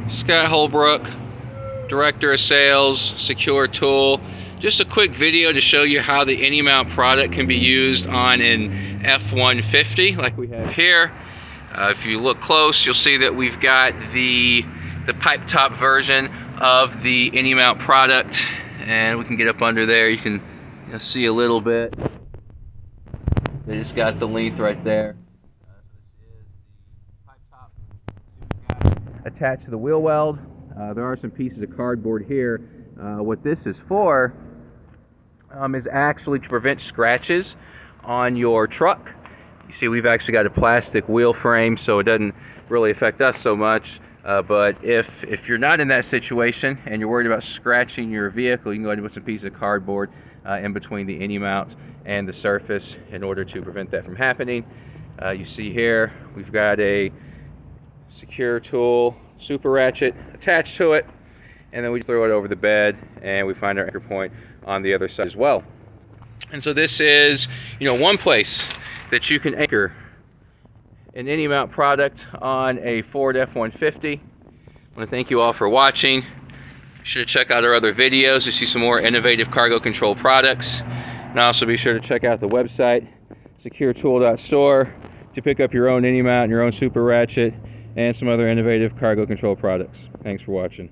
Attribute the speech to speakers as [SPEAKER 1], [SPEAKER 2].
[SPEAKER 1] Scott Holbrook, Director of Sales, Secure Tool. Just a quick video to show you how the AnyMount product can be used on an F-150 like we have here. If you look close, you'll see that we've got the pipe top version of the AnyMount product, and we can get up under there. You can see a little bit. They just got the length right there. Attached to the wheel weld. There are some pieces of cardboard here. What this is for is actually to prevent scratches on your truck. You see, we've actually got a plastic wheel frame, so it doesn't really affect us so much. But if you're not in that situation and you're worried about scratching your vehicle, you can go ahead and put some pieces of cardboard in between the AnyMount and the surface in order to prevent that from happening. You see here, we've got a Secure Tool super ratchet attached to it, and then we throw it over the bed and we find our anchor point on the other side as well. And so this is, one place that you can anchor an AnyMount product on a Ford F-150. I want to thank you all for watching. Be sure to check out our other videos to see some more innovative cargo control products. And also be sure to check out the website, securetool.store, to pick up your own AnyMount and your own super ratchet and some other innovative cargo control products. Thanks for watching.